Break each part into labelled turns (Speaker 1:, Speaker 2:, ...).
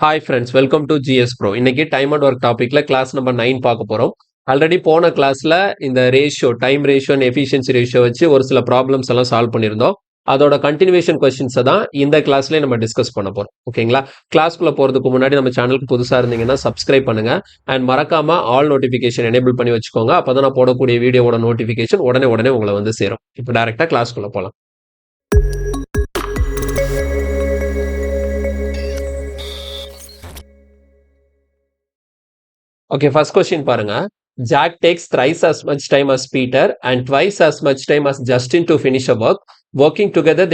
Speaker 1: Hi friends, welcome to GS bro. இன்னைக்கு time and work டாபிக்ல class number 9 பார்க்க போறோம். ஆல்ரெடி போன கிளாஸ்ல இந்த ratio, time ratio and efficiency ratio வச்சு ஒரு சில ப்ராப்ளம்ஸ் எல்லாம் சால்வ் பண்ணியிருந்தோம். அதோட கண்டினியூவேஷன் கொஸ்டின்ஸை தான் இந்த கிளாஸ்லயே நம்ம டிஸ்கஸ் பண்ண போறோம். ஓகேங்களா? கிளாஸ்க்குள்ள போறதுக்கு முன்னாடி நம்ம சேனலுக்கு புதுசா இருந்தீங்கன்னா சப்ஸ்கிரைப் பண்ணுங்க அண்ட் மறக்காம ஆல் நோட்டிபிகேஷன் எனேபிள் பண்ணி வச்சுக்கோங்க. அப்பதான் நான் போடக்கூடிய வீடியோவோட நோட்டிபிகேஷன் உடனே உடனே உங்களை வந்து சேரும். இப்போ டைரக்டா கிளாஸ்க்குள்ள போலாம். ஓகே, ஃபர்ஸ்ட் கொஸ்டின் பாருங்க. Jack takes thrice as much time as Peter and twice as much time as Justin to finish a work. Working together,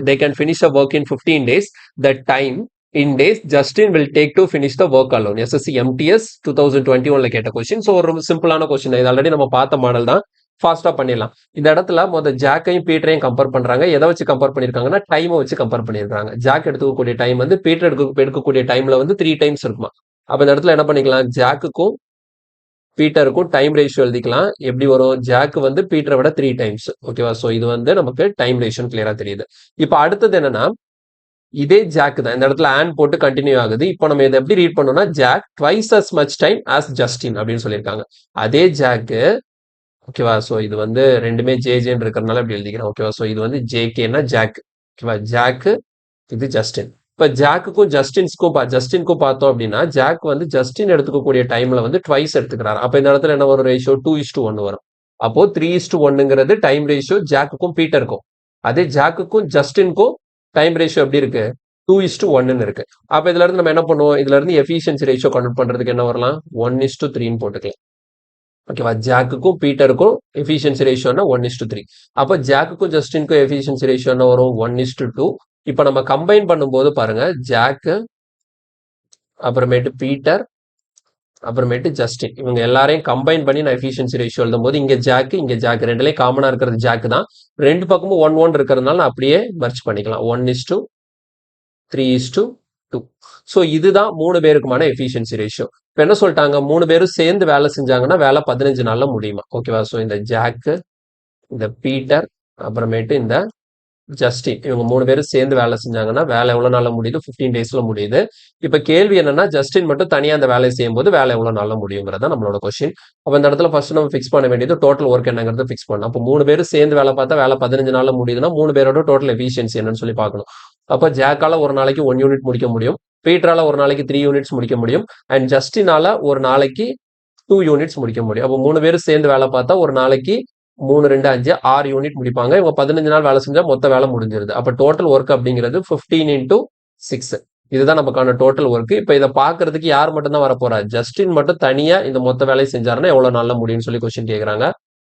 Speaker 1: they can finish a work in 15 days. The time in days Justin will take to finish the work alone. SSC MTS 2021 கேட்ட question. So ஒரு சிம்பிளான question. இது already நம்ம பார்த்த model தான். ஃபாஸ்டா பண்ணிடலாம். இந்த இடத்துல ஜாக்கையும் பீட்டரையும் கம்பேர் பண்றாங்க. எதை வச்சு கம்பேர் பண்ணிருக்காங்கன்னா டைமை வச்சு கம்பேர் பண்ணிருக்காங்க. ஜாக் எடுத்துக்கக்கூடிய டைம் பீட்டர் எடுக்கக்கூடிய டைம்ல 3 டைம்ஸ் இருக்குமா. அப்ப இந்த இடத்துல என்ன பண்ணிக்கலாம், ஜாக்குக்கும் பீட்டருக்கும் டைம் ரேஷியோ எழுதிக்கலாம். எப்படி வரும், ஜாக் பீட்டரை விட 3 டைம்ஸ். ஓகேவா? ஸோ இது நமக்கு டைம் ரேஷியோ கிளியரா தெரியுது. இப்போ அடுத்தது என்னன்னா, இதே ஜாக் தான் இந்த இடத்துல ஆன் போட்டு கண்டினியூ ஆகுது. இப்போ நம்ம இதை எப்படி ரீட் பண்ணோம்னா, Jack twice as much time as Justin அப்படின்னு சொல்லியிருக்காங்க. அதே ஜாக்கு, ஓகேவா? ஸோ இது ரெண்டுமே ஜேஜேன்னு இருக்கிறதுனால அப்படி எழுதிக்கிறேன். ஓகேவா? ஸோ இது ஜேகேன்னா ஜாக். ஓகேவா? ஜாக்கு, இது ஜஸ்டின். இப்ப ஜாக்குக்கும் ஜஸ்டின்க்கும் பார்த்தோம் அப்படின்னா, ஜாக் ஜஸ்டின் எடுத்துக்கக்கூடிய டைம்ல ட்வைஸ் எடுத்துக்கிறாரு. அப்ப இந்த இடத்துல என்ன வரும், ரேஷியோ 2:1 வரும். அப்போ 3:1ங்கிறது டைம் ரேஷியோ ஜாக்குக்கும் பீட்டருக்கும். அதே ஜாக்குக்கும் ஜஸ்டின்க்கும் டைம் ரேஷியோ எப்படி இருக்கு, 2:1 இருக்கு. அப்ப இதுல இருந்து நம்ம என்ன பண்ணுவோம், இதுல இருந்து எஃபிஷியன்சி ரேஷியோ கன்வெர்ட் பண்றதுக்கு என்ன வரலாம், 1:3 போட்டுக்கலாம். ஓகேவா? ஜாக்குக்கும் பீட்டருக்கும் எஃபிஷியன்சி ரேஷியோனா 1:3. அப்போ ஜாக்குக்கும் ஜஸ்டினுக்கும் எஃபிஷியன்சி ரேஷியோ என்ன வரும், 1:2. இப்ப நம்ம கம்பைன் பண்ணும்போது பாருங்க, ஜாக்கு அப்புறமேட்டு பீட்டர் அப்புறமேட்டு ஜஸ்டின், இவங்க எல்லாரையும் கம்பைன் பண்ணி நான் எஃபிஷியன்சி ரேஷியோ எழுதும் போது இங்க ஜாக் ரெண்டுலயும் காமனா இருக்கிறது ஜாக் தான். ரெண்டு பக்கமும் 1:1 இருக்கிறதுனால நான் அப்படியே மர்ச் பண்ணிக்கலாம். 1:3:2. ஸோ இதுதான் 3 பேருக்குமான எஃபிஷியன்சி ரேஷியோ. இப்போ என்ன சொல்லிட்டாங்க, 3 பேரும் சேர்ந்து வேலை செஞ்சாங்கன்னா வேலை 15 நாள்ல முடியுமா. ஓகேவா? ஸோ இந்த ஜாக்கு, இந்த பீட்டர் அப்புறமேட்டு இந்த ஜஸ்டின், இவங்க 3 பேரும் சேர்ந்து வேலை செஞ்சாங்கன்னா வேலை எவ்வளவு நாள்ல முடியுது, 15 டேஸ்ல முடியுது. இப்ப கேள்வி என்னன்னா, ஜஸ்டின் மட்டும் தனியா அந்த வேலையை செய்யும் போது வேலை எவ்வளவு நாள்ல முடியுங்கிறதா நம்மளோட கொஸ்டின். அப்ப இந்த இடத்துல ஃபர்ஸ்ட் நம்ம ஃபிக்ஸ் பண்ண வேண்டியது டோட்டல் ஒர்க் என்னங்கிறத ஃபிக்ஸ் பண்ணணும். அப்போ 3 பேரும் சேர்ந்து வேலை பார்த்தா வேலை 15 நாள்ல முடியுதுன்னா 3 பேரோட டோட்டல் எஃபிஷியன்சி என்னன்னு சொல்லி பார்க்கணும். அப்ப ஜாக்கால ஒரு நாளைக்கு 1 யூனிட் முடிக்க முடியும், பீட்டரால ஒரு நாளைக்கு 3 யூனிட்ஸ் முடிக்க முடியும், அண்ட் ஜஸ்டினால ஒரு நாளைக்கு 2 யூனிட்ஸ் முடிக்க முடியும். அப்போ 3 பேரும் சேர்ந்து வேலை பார்த்தா ஒரு நாளைக்கு 3, 2, 5, 6 யூனிட் முடிப்பாங்க. இவங்க 15 நாள் வேலை செஞ்சா மொத்த வேலை முடிஞ்சிருது. அப்ப டோட்டல் ஒர்க் அப்படிங்கிறது 15 × 6. இதுதான் நமக்கான டோட்டல் ஒர்க். இப்ப இதை பாக்குறதுக்கு யார் மட்டும் தான் வரப்போறா, ஜஸ்டின் மட்டும் தனியா இந்த மொத்த வேலையை செஞ்சாருன்னா எவ்வளவு நாள்ல முடியும்னு சொல்லி கொஸ்டின் கேக்குறாங்க.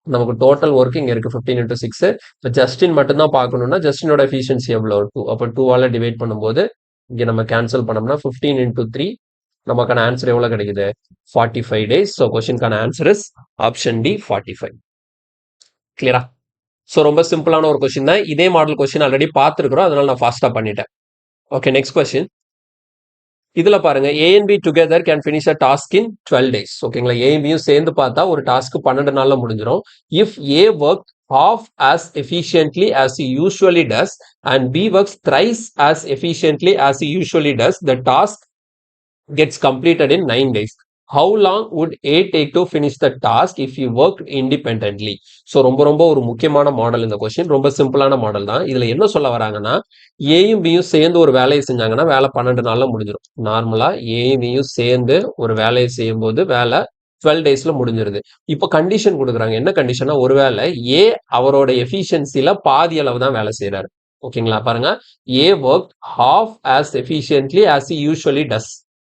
Speaker 1: நமக்கு டோட்டல் ஒர்க் இங்க இருக்கு 15 × 6. இப்ப ஜஸ்டின் மட்டும் தான் பார்க்கணும்னா ஜஸ்டினோட எஃபிஷியன்சி எவ்வளவு, 2. அப்ப 2ஆல டிவைட் பண்ணும்போது இங்க நம்ம கேன்சல் பண்ணோம்னா 15 × 3 நமக்கான ஆன்சர் எவ்வளவு கிடைக்குது, 45 டேஸ். ஸோ கொஸ்டின்கான ஆன்சர் இஸ் ஆப்ஷன் டி, 45. கிளியரா? ஸோ ரொம்ப சிம்பிளான ஒரு கொஸ்டின் தான். இதே மாடல் கொஸ்டின் ஆல்ரெடி பார்த்துருக்கிறோம், அதனால நான் ஃபாஸ்டா பண்ணிட்டேன். Okay, next question. இதுல பாருங்க, A and B together can finish a task in 12 days. ஓகேங்களா? ஏபியும் சேர்ந்து பார்த்தா ஒரு டாஸ்க் 12 நாள்ல முடிஞ்சிடும். If A work half as efficiently as he usually does and B works thrice as efficiently as he usually does, the task gets completed in 9 days. How long would A take to finish the task if he worked independently? So ரொம்ப ஒரு முக்கியமான model இந்த question. ரொம்ப சிம்பிளான model தான். இதுல என்ன சொல்ல வராங்கன்னா, ஏயும் பியும் சேர்ந்து ஒரு வேலையை செஞ்சாங்கன்னா வேலை 12 நாள்ல முடிஞ்சிடும். நார்மலா ஏயும் பியும் சேர்ந்து ஒரு வேலையை செய்யும் போது வேலை 12 டேஸ்ல முடிஞ்சிருது. இப்போ கண்டிஷன் கொடுக்குறாங்க. என்ன கண்டிஷனா, ஒருவேளை ஏ அவரோட எஃபிஷியன்சில பாதி அளவு தான் வேலை செய்யறாரு. ஓகேங்களா? பாருங்க, ஏ work half as efficiently as he usually does.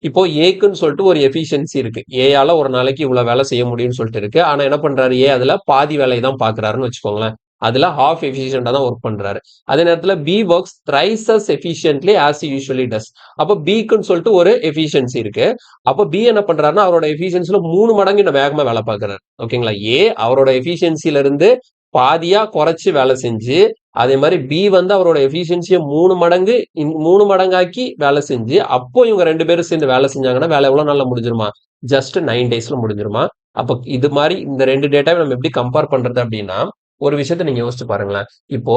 Speaker 1: இப்போ ஏக்குன்னு சொல்லிட்டு ஒரு எஃபிஷியன்சி இருக்கு, ஏயால ஒரு நாளைக்கு இவ்வளவு வேலை செய்ய முடியும்னு சொல்லிட்டு இருக்கு. ஆனா என்ன பண்றாரு, ஏ அதுல பாதி வேலையை தான் பாக்குறாருன்னு வச்சுக்கோங்களேன். அதுல ஹாஃப் எஃபிஷியன்டா தான் ஒர்க் பண்றாரு. அதே நேரத்துல B works thrice as efficiently as he usually does. அப்போ பிக்குன்னு சொல்லிட்டு ஒரு எஃபிஷியன்சி இருக்கு. அப்போ பி என்ன பண்றாருன்னா அவரோட எஃபிஷியன்சில 3 மடங்கு இன்னும் வேகமா வேலை பார்க்கறாரு. ஓகேங்களா? ஏ அவரோட எஃபிஷியன்சில இருந்து பாதியா குறைச்சு வேலை செஞ்சு, அதே மாதிரி பி அவரோட எஃபிஷியன்சியை 3 மடங்காக்கி வேலை செஞ்சு, அப்போ இவங்க 2 பேரும் சேர்ந்து வேலை செஞ்சாங்கன்னா வேலை எவ்வளவு நாள்ல முடிஞ்சிருமா, ஜஸ்ட் 9 டேஸ்ல முடிஞ்சிருமா. அப்ப இது மாதிரி இந்த 2 டேட்டாவை நம்ம எப்படி கம்பேர் பண்றது அப்படின்னா, ஒரு விஷயத்த நீங்க யோசிச்சு பாருங்களேன். இப்போ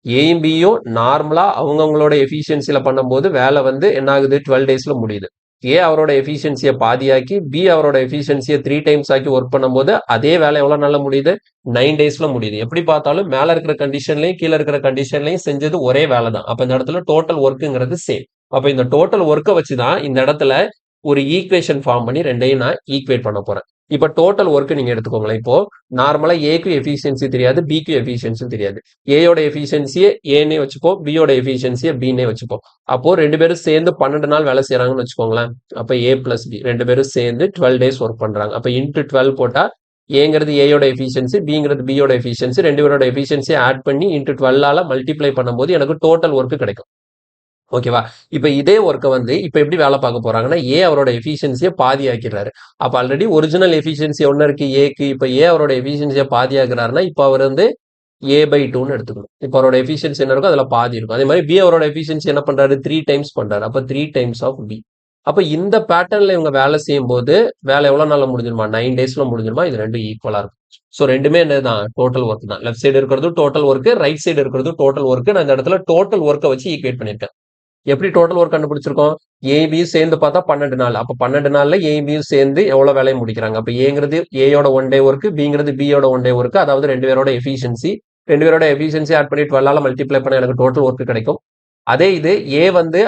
Speaker 1: ஏயும் பியும் நார்மலா அவங்கவுங்களோட எஃபிஷியன்சில பண்ணும்போது வேலை வந்து என்ன ஆகுது 12 டேஸ்ல முடியுது. ஏ அவரோட எஃபிஷியன்சியை பாதியாக்கி பி அவரோட எஃபிஷியன்சியை 3 டைம்ஸ் ஆக்கி ஒர்க் பண்ணும்போது அதே வேலை எவ்வளவு நாள்ல முடியுது 9 டேஸ்ல முடியுது. எப்படி பார்த்தாலும் மேல இருக்கிற கண்டிஷன்லயும் கீழே இருக்கிற கண்டிஷன்லயும் செஞ்சது ஒரே வேலை தான். அப்ப இந்த இடத்துல டோட்டல் ஒர்க்குங்கிறது சேம். அப்ப இந்த டோட்டல் ஒர்க்கை வச்சுதான் இந்த இடத்துல ஒரு ஈக்குவேஷன் ஃபார்ம் பண்ணி ரெண்டையும் நான் ஈக்குவேட் பண்ண போறேன். இப்ப டோட்டல் ஒர்க் நீங்க எடுத்துக்கோங்களேன். இப்போ நார்மலா ஏக்கு எஃபிஷியன்சி தெரியாது, பிக்கு எஃபிஷியன்சி தெரியாது. ஏயோட எஃபிஷியன்சியை ஏன்னே வச்சுப்போம், பியோட எஃபிஷியன்சியை பின்னே வச்சுப்போம். அப்போ ரெண்டு பேரும் சேர்ந்து 12 நாள் வேலை செய்யறாங்கன்னு வச்சுக்கோங்களேன். அப்ப ஏ பிளஸ் பி ரெண்டு பேரும் சேர்ந்து 12 டேஸ் ஒர்க் பண்றாங்க. அப்ப இன்ட்டு 12 போட்டா ஏங்கிறது ஏயோட எஃபிஷியன்சி, பிங்கிறது பியோட எஃபிஷியன்சி, ரெண்டு பேரோட எஃபிஷியன்சியை ஆட் பண்ணி இன்ட்டு 12ஆல மல்டிப்ளை பண்ணும்போது எனக்கு டோட்டல் ஒர்க் கிடைக்கும். ஓகேவா? இப்ப இதே ஒர்க்கை வந்து இப்ப எப்படி வேலை பார்க்க போறாங்கன்னா, ஏ அவரோட எஃபிஷியன்சியை பாதி ஆக்கிடுறாரு. அப்ப ஆல்ரெடி ஒரிஜினல் எஃபிஷியன்சி ஒன்னு இருக்கு ஏக்கு. இப்ப ஏ அவரோட எஃபிஷியன்சியை பாதி ஆக்குறாருன்னா இப்ப அவர் வந்து A/2ன்னு எடுத்துக்கணும். இப்ப அவரோட எஃபிஷியன்சி என்ன இருக்கும், அதுல பாதி இருக்கும். அதே மாதிரி பி அவரோட எஃபிஷியன்சி என்ன பண்றாரு, 3 டைம்ஸ் பண்றாரு. அப்ப 3 டைம்ஸ் ஆஃப் பி. அப்ப இந்த பேட்டர்ன்ல இவங்க வேலை செய்யும் போது வேலை எவ்வளவு நாள்ல முடிஞ்சிருமா, 9 டேஸ்ல முடிஞ்சிருமா. இது ரெண்டும் ஈக்குவலா இருக்கும். சோ ரெண்டுமே என்னதான், டோட்டல் ஒர்க் தான். லெஃப்ட் சைடு இருக்கிறது டோட்டல் ஒர்க், ரைட் சைடு இருக்கிறது டோட்டல் ஒர்க். நான் இந்த இடத்துல டோட்டல் ஒர்க்கை வச்சு ஈக்குவேட் பண்ணிருக்கேன். எப்படி டோட்டல் ஒர்க் கண்டுபிடிச்சிருக்கோம், ஏபியும் சேர்ந்து பார்த்தா 12 நாள். அப்ப 12 நாள்ல ஏபியும் சேர்ந்து எவ்வளவு வேலையை முடிக்கிறாங்க. அப்ப ஏங்கிறது ஏயோட 1 டே ஒர்க், பிங்கிறது பியோட 1 டே ஒர்க். அதாவது ரெண்டு பேரோட எஃபிஷியன்சி ஆட் பண்ணி 12ஆல மல்டிப்ளை பண்ண எனக்கு டோட்டல் ஒர்க் கிடைக்கும். அதே இது ஏ வந்து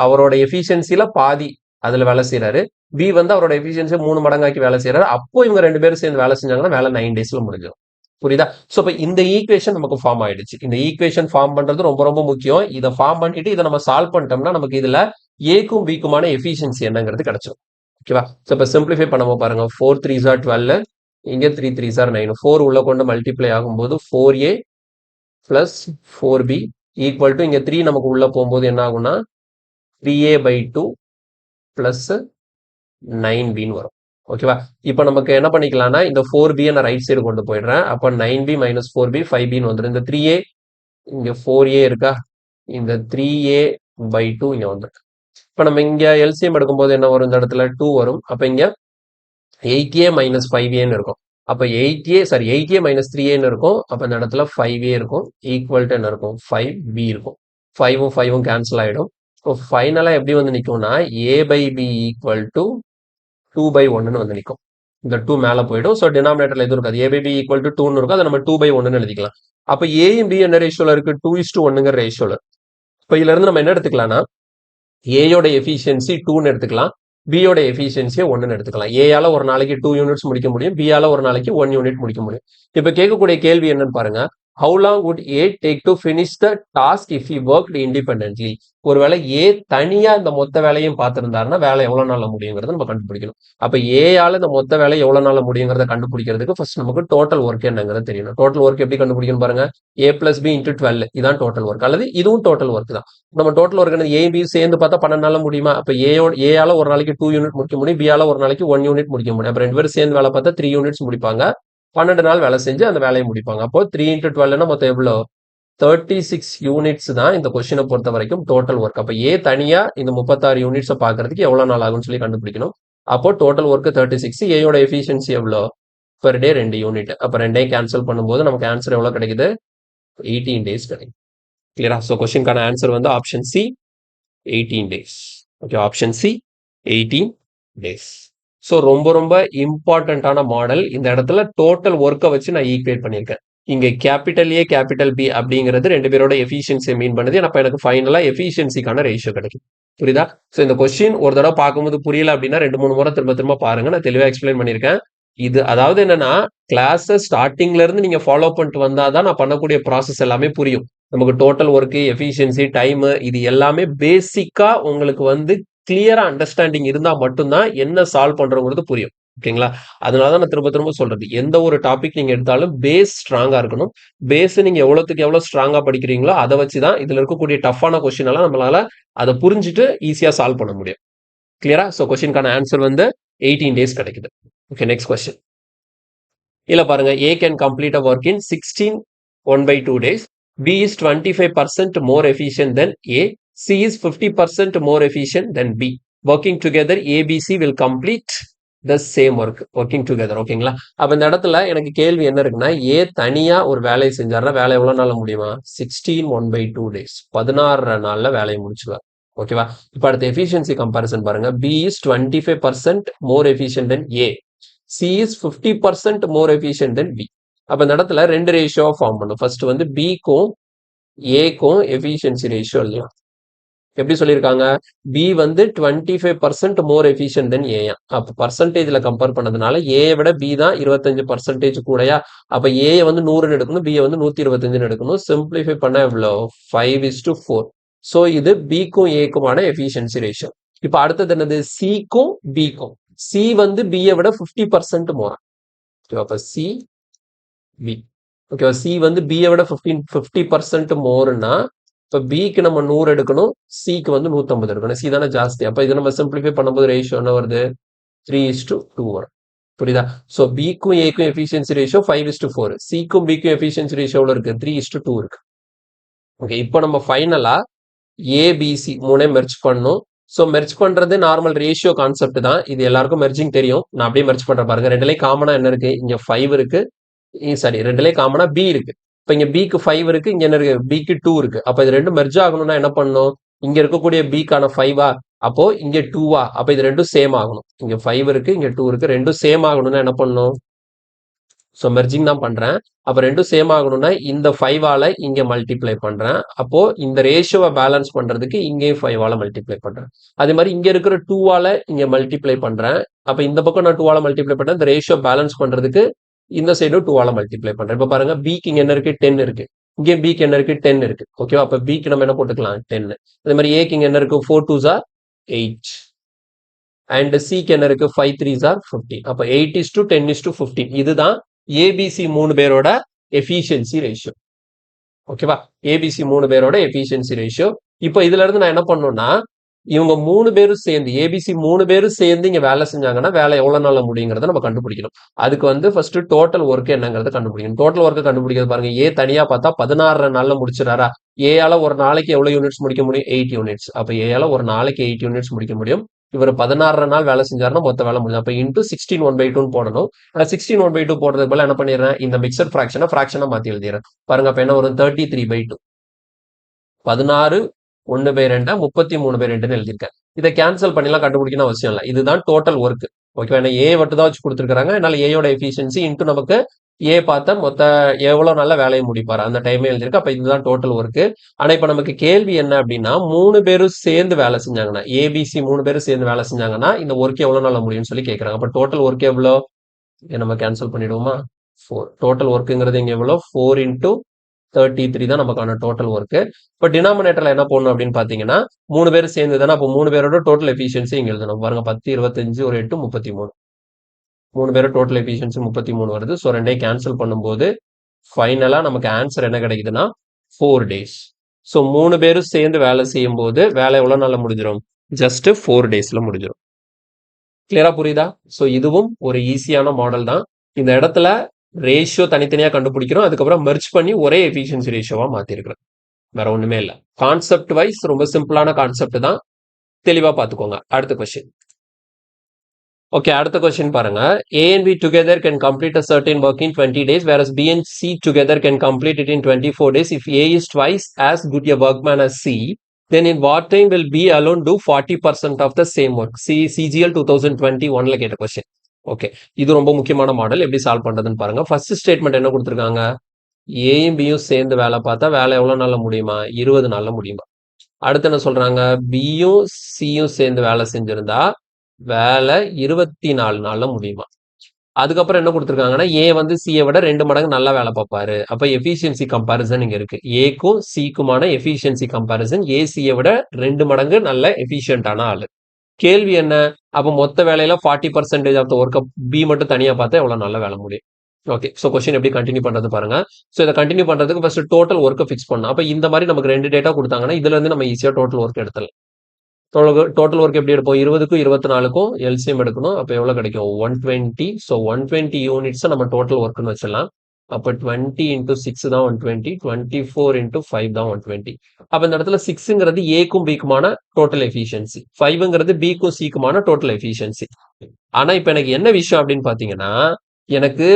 Speaker 1: அவரோட எஃபிஷியன்சில பாதி அதுல வேலை செய்யறாரு, பி வந்து அவரோட எஃபிஷியன்சி 3 மடங்காக்கி வேலை செய்யறாரு. அப்போ இவங்க ரெண்டு பேரும் சேர்ந்து வேலை செஞ்சாங்கன்னா வேலை 9 டேஸ்ல முடிஞ்சிடும். புரியுதா? சோ இப்ப இந்த ஈக்குவேஷன் நமக்கு ஃபார்ம் ஆயிடுச்சு. இந்த ஈக்குவேஷன் ஃபார்ம் பண்றது ரொம்ப ரொம்ப முக்கியம். இதை ஃபார்ம் பண்ணிட்டு இதை நம்ம சால்வ் பண்ணிட்டோம்னா நமக்கு இதுல ஏக்கும் பிக்குமான எஃபிஷியன்சி என்னங்கிறது கிடைச்சிடும். ஓகேவா? சோ இப்ப சிம்பிளிஃபை பண்ணுவோம் பாருங்க. 4 3s are 12, இங்க 3 3s are 9. 4 உள்ள கொண்டு மல்டிப்ளை ஆகும்போது 4a plus 4b equal to இங்க 3 நமக்கு உள்ள போகும்போது என்ன ஆகும்னா 3a/2 பிளஸ் 9bன்னு வரும். ஓகேவா? இப்போ நமக்கு என்ன பண்ணிக்கலாம்னா இந்த 4b நான் ரைட் சைடு கொண்டு போயிடுறேன். அப்போ 9b மைனஸ் 4b 5bன்னு வந்துடும். இந்த 3a இங்க 4a இருக்கா, இந்த 3a/2 இங்க வந்துருக்கு. இப்போ நம்ம இங்க எல்சிஎம் எடுக்கும்போது என்ன வரும், இந்த இடத்துல 2 வரும். அப்ப இங்க 8a மைனஸ் 5aன்னு இருக்கும். அப்ப 8a மைனஸ் 3aன்னு இருக்கும். அப்ப இந்த இடத்துல 5a இருக்கும். ஈக்குவல் டு என்ன இருக்கும், 5b இருக்கும். 5ம் 5ம் கேன்சல் ஆயிடும். ஸோ ஃபைனலா எப்படி வந்து நிற்கும்னா a/b ஈக்குவல் டு 2/1ன்னு வந்து நிற்கும். இந்த 2 மேல போயிடும். ஸோ டினாமினேட்டர்ல எதுவும் இருக்காது. a/b ஈக்குவல் டு 2ன்னு இருக்கும். அதை நம்ம 2/1ன்னு எழுதிக்கலாம். அப்ப ஏயும் பி என்ன ரேஷியோல இருக்கு, 2:1ங்கிற ரேஷியோல. இப்ப இதுல இருந்து நம்ம என்ன எடுத்துக்கலாம்னா ஏயோட எஃபிஷியன்சி 2ன்னு எடுத்துக்கலாம், பியோட எஃபிஷியன்சியை 1ன்னு எடுத்துக்கலாம். ஏயால ஒரு நாளைக்கு 2 யூனிட்ஸ் முடிக்க முடியும், பியால ஒரு நாளைக்கு 1 யூனிட் முடிக்க முடியும். இப்ப கேட்கக்கூடிய கேள்வி என்னன்னு பாருங்க, how long would A take to finish the task if he worked independently? ஒருவேளை ஏ தனியா இந்த மொத்த வேலையும் பார்த்திருந்தாருன்னா வேலை எவ்வளவு நாள்ல முடியுங்கிறத நம்ம கண்டுபிடிக்கணும். அப்ப ஏயால இந்த மொத்த வேலை எவ்வளவு நாள்ல முடியுங்கிறத கண்டுபிடிக்கிறதுக்கு ஃபர்ஸ்ட் நமக்கு டோட்டல் ஒர்க் என்னங்கிறது தெரியணும். டோட்டல் ஒர்க் எப்படி கண்டுபிடிக்கணும் பாருங்க, a பிளஸ் பி இன்டூ 12 இதான் டோட்டல் ஒர்க், அல்லது இதுவும் டோட்டல் ஒர்க் தான். நம்ம டோட்டல் ஒர்க் ஏ பி சேர்ந்து பார்த்தா 12 நாள்ல முடியுமா? அப்ப ஏயால ஒரு நாளைக்கு 2 யூனிட் முடிக்க முடியும், பியால ஒரு நாளைக்கு 1 யூனிட் முடிக்க முடியும். அப்ப ரெண்டு பேரும் சேர்ந்து வேலை பார்த்தா 3 யூனிட்ஸ் முடிப்பாங்க. 12 நாள் வேலை செஞ்சு அந்த வேலையை முடிப்பாங்க. அப்போ 3 × 12 மொத்தம் எவ்வளோ, 36 யூனிட்ஸ் தான் இந்த கொஸ்டினை பொறுத்த வரைக்கும் டோட்டல் ஒர்க். அப்ப ஏ தனியா இந்த 36 யூனிட்ஸை பாக்குறதுக்கு எவ்வளவு நாள் ஆகும்னு சொல்லி கண்டுபிடிக்கணும். அப்போ டோட்டல் ஒர்க் 36, ஏயோட எஃபிஷியன்சி எவ்வளோ, பெர் டே 2 யூனிட். அப்ப ரெண்டையும் கேன்சல் பண்ணும்போது நமக்கு ஆன்சர் எவ்வளவு கிடைக்குது, 18 டேஸ் கிடைக்கும். கிளியரா? ஸோ கொஸ்டினுக்கான ஆன்சர் வந்து option C 18 days. Okay, option C 18 days. So ரொம்ப ரொம்ப இம்பார்ட்டன்டான மாடல். இந்த இடத்துல டோட்டல் ஒர்க்கை வச்சு நான் ஈக்குவேட் பண்ணியிருக்கேன். இங்க கேபிட்டல் ஏ கேபிட்டல் பி அப்படிங்கிறது ரெண்டு பேரோட எஃபிஷியன்சியை மீன் பண்ணுது. எனக்கு ஃபைனலா எஃபிஷியன்சிக்கான ரேஷியோ கிடைக்கும். புரியுதா? ஸோ இந்த கொஸ்டின் ஒரு தடவை பார்க்கும்போது புரியல அப்படின்னா 2-3 முறை திரும்ப பாருங்க. நான் தெளிவாக எக்ஸ்பிளைன் பண்ணியிருக்கேன். இது அதாவது என்னன்னா, கிளாஸ் ஸ்டார்டிங்ல இருந்து நீங்க ஃபாலோ பண்ணிட்டு வந்தாதான் நான் பண்ணக்கூடிய ப்ராசஸ் எல்லாமே புரியும். நமக்கு டோட்டல் ஒர்க், எஃபிஷியன்சி, டைம், இது எல்லாமே பேசிக்கா உங்களுக்கு வந்து கிளியரா அண்டர்ஸ்டாண்டிங் இருந்தா மட்டும்தான் என்ன சால்வ் பண்றோங்கிறது புரியும். ஓகேங்களா? அதனாலதான் நான் திரும்ப சொல்றது, எந்த ஒரு டாபிக் நீங்க எடுத்தாலும் பேஸ் ஸ்ட்ராங்கா இருக்கணும். பேஸ் நீங்க எவ்வளவுக்கு எவ்வளவு ஸ்ட்ராங்கா படிக்கிறீங்களோ அதை வச்சுதான் இதுல இருக்கக்கூடிய டஃப்பான கொஸ்டின் எல்லாம் நம்மளால அதை புரிஞ்சுட்டு ஈஸியா சால்வ் பண்ண முடியும். கிளியரா? சோ கொஸ்டினுக்கான ஆன்சர் வந்து 18 டேஸ் கிடைக்குது. Okay, next question. இல்ல பாருங்க, A can complete a work in 16 1/2 days. B is 25% more efficient than A. C is 50% more efficient than B. Working together, A, B, C will complete the same work working together. ஓகேங்களா? அப்ப இந்த இடத்துல எனக்கு கேள்வி என்ன இருக்குன்னா, ஏ தனியா ஒரு வேலையை செஞ்சாருன்னா வேலை எவ்வளவு நாள்ல முடியுமா? 16 1/2 days. 16 நாள்ல வேலையை முடிச்சுவார். ஓகேவா? இப்ப அடுத்த எஃபிஷியன்சி கம்பேரிசன் பாருங்க. B is 25% more efficient then A. C is 50% more efficient then B. அப்ப இந்த இடத்துல ரெண்டு ரேஷியோ ஃபார்ம் பண்ணும். ஃபர்ஸ்ட் வந்து பிக்கும் ஏக்கும் எஃபிஷியன்சி ரேஷியோ இல்லையா? எப்படி சொல்லியிருக்காங்க? பி வந்து 25% மோர் எஃபிஷியன்ட் தென் ஏ. அப்ப பர்சன்டேஜ்ல கம்பேர் பண்ணதுனால ஏ விட பி தான் 25% கூடயா? அப்ப ஏ வந்து 100 எடுக்கணும், பி வந்து 125 எடுக்கணும். சிம்பிளிஃபை பண்ண எவ்வளோ? 5:4. ஸோ இது பிக்கும் ஏக்குமான எஃபிஷியன்சி ரேஷியோ. இப்ப அடுத்தது என்னது? சிக்கும் பிக்கும். சி வந்து பியை விட 50% மோரா. அப்ப சி பி. ஓகேவா? சி வந்து பியை விட 50% மோர்னா இப்போ பிக்கு நம்ம 100 எடுக்கணும், சிக்கு வந்து 150 எடுக்கணும். சி தானே ஜாஸ்தி. அப்போ இது நம்ம சிம்பிளிஃபை பண்ணும்போது ரேஷியோ என்ன வருது? 3:2 வரும். புரியுதா? ஸோ பிக்கும் ஏக்கும் எஃபிஷியன்சி ரேஷியோ 5:4. சிக்கும் பிக்கும் எஃபிஷியன்சி ரேஷியோ எவ்வளோ இருக்கு? 3:2 இருக்கு. ஓகே, இப்போ நம்ம ஃபைனலா ஏபிசி மூணே மெர்ச் பண்ணணும். ஸோ மெர்ச் பண்றது நார்மல் ரேஷியோ கான்செப்ட் தான். இது எல்லாருக்கும் மெர்ஜிங் தெரியும். நான் அப்படியே மெர்ச் பண்ற பாருங்க. ரெண்டுலேயும் காமனா என்ன இருக்கு? இங்க 5 இருக்கு. சாரி, ரெண்டுலேயும் காமனா பி இருக்கு. இப்போ இங்க பிக்கு 5 இருக்கு, இங்க என்ன இருக்கு? பிக்கு 2 இருக்கு. அப்ப இது ரெண்டும் மெர்ஜ் ஆகணும்னா என்ன பண்ணணும்? இங்க இருக்கக்கூடிய பிக்கான 5ஆ, அப்போ இங்க 2ஆ, அப்ப இது ரெண்டும் சேம் ஆகணும். இங்க 5 இருக்கு, இங்க 2 இருக்கு, ரெண்டும் சேம் ஆகணும்னா என்ன பண்ணணும்? ஸோ மெர்ஜிங் தான் பண்றேன். அப்ப ரெண்டும் சேம் ஆகணும்னா இந்த 5ஆல இங்க மல்டிப்ளை பண்றேன். அப்போ இந்த ரேஷியோவை பேலன்ஸ் பண்றதுக்கு இங்கேயும் 5ஆல மல்டிப்ளை பண்றேன். அதே மாதிரி இங்க இருக்கிற 2ஆல இங்க மல்டிப்ளை பண்றேன். அப்ப இந்த பக்கம் நான் 2ஆல மல்டிப்ளை பண்றேன். இந்த ரேஷியோ பேலன்ஸ் பண்றதுக்கு இந்த சைடும் 2ஆல மல்டிப்ளை பண்றேன். இப்ப பாருங்க, பிக்கு இங்க என்ன இருக்கு? 10 இருக்கு. இங்கே பிக்கு என்ன இருக்கு? 10 இருக்கு. ஓகேவா? அப்ப பிக்கு நம்ம என்ன போட்டுக்கலாம்? 10. அதே மாதிரி ஏக்கு இங்க என்ன இருக்கு? 4 2s are 8. அண்ட் சிக்கு என்ன இருக்கு? 5 3s are 15. அப்ப 8:10:15. இதுதான் ஏபிசி 3 பேரோட எஃபிஷியன்சி ரேஷியோ. ஓகேவா? ஏபிசி 3 பேரோட எஃபிஷியன்சி ரேஷியோ. இப்போ இதுல இருந்து நான் என்ன பண்ணணும்னா, இவங்க 3 பேரும் சேர்ந்து, ஏபிசி 3 பேரும் சேர்ந்து இங்க வேலை செஞ்சாங்கன்னா வேலை எவ்வளவு நாள்ல முடியுங்கிறத நம்ம கண்டுபிடிக்கணும். அதுக்கு வந்து ஃபர்ஸ்ட் டோட்டல் ஒர்க் என்னங்கிறத கண்டுபிடிக்கணும். டோட்டல் ஒர்க்கை கண்டுபிடிக்கிறது பாருங்க. ஏ தனியா பார்த்தா 16 நாள்ல முடிச்சிடறாரா? ஏயால ஒரு நாளைக்கு எவ்வளவு யூனிட்ஸ் முடிக்க முடியும்? 8 யூனிட்ஸ். அப்ப ஏயால ஒரு நாளைக்கு 8 யூனிட்ஸ் முடிக்க முடியும். இவர் 16 நாள் வேலை செஞ்சாருன்னா மொத்த வேலை முடியும். அப்ப இன்டூ 16 1/2 போடணும். 16 1/2 போடுறதுக்கு போல என்ன பண்ணிடுறேன்? இந்த மிக்சர் ஃபிராக்ஷனா மாத்தி எழுதிடுறேன். பாருங்க, அப்ப என்ன வரும்? 33/2. 16 1/2 33/2 எழுதியிருக்கேன். இதை கேன்சல் பண்ணிலாம் கண்டுபிடிக்கணும் அவசியம் இல்லை. இதுதான் டோட்டல் ஒர்க். ஓகேவா? ஏன்னா ஏ மட்டும் தான் வச்சு கொடுத்துருக்காங்க. அதனால ஏயோட எஃபிஷியன்சி இன்ட்டு நமக்கு ஏ பார்த்த மொத்த எவ்வளவு நல்ல வேலையை முடிப்பாரு அந்த டைமே எழுதிருக்கு. அப்ப இதுதான் டோட்டல் ஒர்க். ஆனா இப்ப நமக்கு கேள்வி என்ன அப்படின்னா, 3 பேரும் சேர்ந்து வேலை செஞ்சாங்கன்னா, ஏபிசி 3 பேரும் சேர்ந்து வேலை செஞ்சாங்கன்னா இந்த ஒர்க் எவ்வளவு நாள்ல முடியும்னு சொல்லி கேட்கறாங்க. அப்ப டோட்டல் ஒர்க் எவ்வளோ? நம்ம கேன்சல் பண்ணிடுவோமா? 4. டோட்டல் ஒர்க்குங்கிறது இங்க எவ்வளோ? 4 × 33 தான் நமக்கான டோட்டல் ஒர்க். இப்போ டினாமினேட்டர்ல என்ன போடணும் அப்படின்னு பாத்தீங்கன்னா, 3 பேர் சேர்ந்து தானே. அப்போ 3 பேரோட டோட்டல் எஃபிஷியன்சி இங்க எழுதணும். பாருங்க, 10 25 ஒரு 8 33. 3 பேரோட டோட்டல் எஃபிஷியன்சி 33 வருது. ஸோ ரெண்டையும் கேன்சல் பண்ணும்போது ஃபைனலா நமக்கு ஆன்சர் என்ன கிடைக்குதுன்னா 4 days. ஸோ 3 பேரும் சேர்ந்து வேலை செய்யும் போது வேலை எவ்வளவு நாள்ல முடிஞ்சிடும்? ஜஸ்ட் 4 daysல முடிஞ்சிடும். கிளியரா புரியுதா? ஸோ இதுவும் ஒரு ஈஸியான மாடல் தான். இந்த இடத்துல ரேஷியோ தனித்தனியா கண்டுபிடிக்கிறோம். அதுக்கப்புறம் மெர்ஜ் பண்ணி ஒரே எஃபிஷியன்சி ரேஷியோவா மாத்திருக்கிறோம். வேற ஒண்ணுமே இல்லை. கான்செப்ட் வைஸ் ரொம்ப சிம்பிளான கான்செப்ட் தான். தெளிவா பாத்துக்கோங்க. அடுத்த கொஸ்டின். ஓகே, அடுத்த கொஸ்டின் பாருங்க. A and B together can complete a certain work in 20 days, whereas B and C together can complete it in 24 days. If A is twice as good a workman as C, then in what time will B alone do 40% of the same work? CGL 2021ல கேட்ட question. Okay, இது ரொம்ப முக்கியமான model. எப்படி solve பண்றதுன்னு பாருங்க. First statement என்ன கொடுத்துருக்காங்க? ஏயும் பியும் சேர்ந்து வேலை பார்த்தா வேலை எவ்வளவு நாள்ல முடியுமா? 20 நாள்ல முடியுமா? அடுத்து என்ன சொல்றாங்க? பியும் சியும் சேர்ந்து வேலை செஞ்சிருந்தா வேலை 24 நாள்ல முடியுமா? அதுக்கப்புறம் என்ன கொடுத்துருக்காங்கன்னா, ஏ வந்து சியை விட 2 மடங்கு நல்லா வேலை பார்ப்பாரு. அப்ப எஃபிஷியன்சி கம்பாரிசன் இங்க இருக்கு. ஏக்கும் சிக்குமான எஃபிஷியன்சி கம்பாரிசன். ஏ சியை விட 2 மடங்கு நல்ல எஃபிஷியன்டான ஆளு. கேள்வி என்ன? அப்ப மொத்த வேலையில 40% ஆஃப் த ஒர்க்கை பி மட்டும் தனியா பார்த்தா எவ்வளவு நல்ல வேலை முடியும்? ஓகே, ஸோ கொஸ்டின் எப்படி கண்டினியூ பண்றது பாருங்க. ஸோ இதை கண்டினியூ பண்றதுக்கு ஃபர்ஸ்ட் டோட்டல் ஒர்க்கை ஃபிக்ஸ் பண்ணணும். அப்ப இந்த மாதிரி நமக்கு 2 டேட்டா கொடுத்தாங்கன்னா இதுல இருந்து நம்ம ஈஸியா டோட்டல் ஒர்க் எடுத்துடலாம். டோட்டல் ஒர்க் எப்படி எடுப்போம்? 20க்கும் 24க்கும் எல்சிஎம் எடுக்கணும். அப்போ எவ்வளவு கிடைக்கும்? 120. ஸோ 120 யூனிட்ஸ் நம்ம டோட்டல் ஒர்க்னு வச்சிடலாம். அப்போ 20 இன்டூ 6 தான் 120, 24 இன்டூ 5 தான் 120. அப்ப இந்த இடத்துல 6ங்கிறது ஏக்கும் பிக்குமான டோட்டல் எஃபிஷியன்சி, 5ங்கிறது பிக்கும் சிக்குமான டோட்டல் எஃபிஷியன்சி. ஆனா இப்ப எனக்கு என்ன விஷயம் அப்படின்னு பாத்தீங்கன்னா, எனக்கு